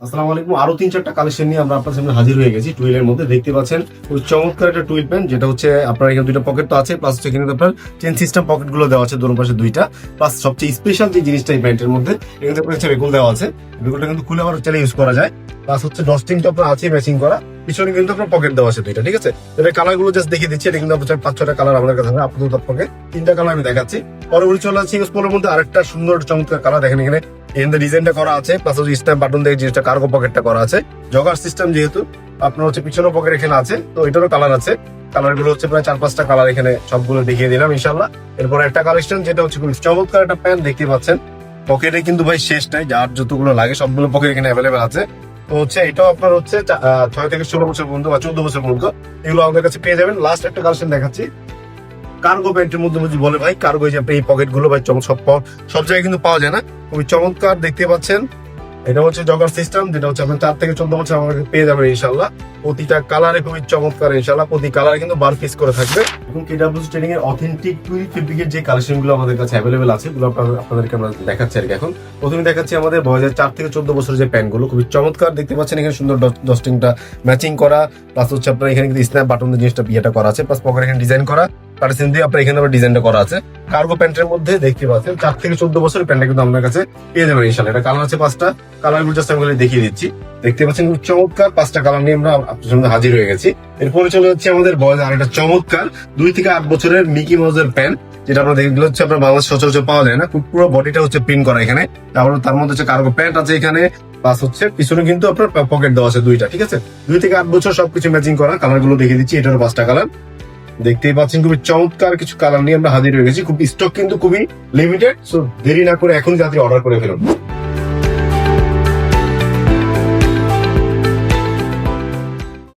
আসসালামু আলাইকুম। আরো 3-4টা কালেকশন নিয়ে আমরা আপনার সামনে হাজির হয়ে গেছি। টুইলের মধ্যে দেখতে পাচ্ছেন ওই চমৎকার একটা টুইল প্যান্ট, যেটা হচ্ছে আপনার এখানে দুইটা পকেট তো আছে, প্লাস এখানে আপনার চেন সিস্টেম পকেট গুলো দেওয়া আছে দোনো পাশে দুইটা। প্লাস সবচেয়ে স্পেশাল যে জিনিসটা এই প্যান্টের মধ্যে, এখানে আপনার হচ্ছে বেগুল দেওয়া আছে। বেগুলটা কিন্তু খুলে আবার চাইলে ইউজ করা যায়। প্লাস হচ্ছে ডস্টিংটা আপনার আছে ম্যাচিং করা, পিছনে কিন্তু আপনার পকেট দেওয়া আছে দুইটা, ঠিক আছে। এটা কালার গুলো জাস্ট দেখিয়ে দিচ্ছি। এটা কিন্তু আপনার 5-6টা কালার আমাদের কাছে আছে, আপাতত আপনাকে 3টা কালার আমি দেখাচ্ছি। পরবর্তী চলে আসছে স্পোলের মধ্যে আরেকটা সুন্দর চমৎকার কালার। দেখেন এখানে এখানে ডিজাইনটা করা আছে, প্লাস হচ্ছে স্ট্যাম্প বাটন দিয়ে জিনিসটা কার্গো পকেটটা করা আছে। জগার সিস্টেম যেহেতু আপনার হচ্ছে পিছনের পকেট এখানে আছে, তো এটারও কালার আছে। কালার গুলো হচ্ছে প্রায় 4-5টা কালার এখানে সবগুলো দেখিয়ে দিলাম ইনশাল্লাহ। এরপর একটা কালেকশন যেটা হচ্ছে খুব চমৎকার একটা প্যান্ট দেখতে পাচ্ছেন। পকেটে কিন্তু ভাই শেষ নাই, যার যতগুলো লাগে সবগুলো পকেট এখানে অ্যাভেলেবেল আছে। তো হচ্ছে এটাও আপনার হচ্ছে 6 থেকে 16 বছর পর্যন্ত বা 14 বছর পর্যন্ত এগুলো আমাদের কাছে পেয়ে যাবেন। লাস্ট একটা কালেকশন দেখাচ্ছি কার্গো প্যান্টের মধ্যে বুঝি বলে ভাই কার্গো, যে আপনি এই পকেট গুলো ভাই সব জায়গায় কিন্তু পাওয়া যায় না, খুবই চমৎকার দেখতে পাচ্ছেন। এটা হচ্ছে জগার সিস্টেম, যেটা হচ্ছে আপনি 4 থেকে 14 বছর আমাদের পেয়ে যাবেন ইনশাল্লাহ। প্রতিটা কালারে খুবই চমৎকার ইনশাল্লাহ, প্রতি কালারে কিন্তু বার পিস করে থাকবে। এবং কেডব্লিউসি ট্রেনিং এর অথেন্টিক টুইল ফেব্রিকের যে কালেকশন গুলো আমাদের কাছে অ্যাভেলেবেল আছে, এগুলো আপনাদেরকে আমরা দেখাচ্ছি আর কি। এখন প্রথমে দেখাচ্ছি আমাদের বয়সের 4 থেকে 14 বছরের যে প্যান্ট গুলো, খুবই চমৎকার দেখতে পাচ্ছেন। এখানে সুন্দর ডস্টিংটা ম্যাচিং করা, প্লাস হচ্ছে আপনার এখানে কিন্তু স্ন্যাপ বাটন জিনিসটা বিয়েটা করা আছে, প্লাস পকেট এখানে ডিজাইন করা, পার্সেন্ট দিয়ে আপনার এখানে আবার ডিজাইনটা করা আছে। কার্গো প্যান্টের মধ্যে দেখতে পাচ্ছেন 4 থেকে 14 বছরের প্যান্টটা কিন্তু আমাদের কাছে পেয়ে যাবেন ইনশাল্লাহ। এটা কালার আছে 5টা, কালার গুলো জাস্ট আমি দেখিয়ে দিচ্ছি। দেখতে পাচ্ছেন খুব চমৎকার 5টা কালার নিয়ে আমরা আপনার সামনে হাজির হয়ে গেছি। এরপরে চলে যাচ্ছে আমাদের বয়স আর একটা চমৎকার 2 থেকে 8 বছরের মিকি মাউসের প্যান্ট, যেটা আমরা দেখলে হচ্ছে আপনার বাংলাদেশ সচরাচর পাওয়া যায় না। পুরো বডিটা হচ্ছে প্রিন্ট করা এখানে, তারপর তার মধ্যে হচ্ছে কার্গো প্যান্ট আছে এখানে, প্লাস হচ্ছে পিছনে কিন্তু আপনার পকেট দেওয়া আছে দুইটা, ঠিক আছে। 2 থেকে 8 বছর সবকিছু ম্যাচিং করা। কালার গুলো দেখিয়ে দিচ্ছি, এটারও 5টা কালার দেখতেই পাচ্ছেন। খুবই চমৎকার কিছু কালার নিয়ে আমরা হাজির হয়ে গেছি। খুব স্টক কিন্তু খুবই লিমিটেড, সো দেরি না করে এখন যাতে অর্ডার করে ফেলুন।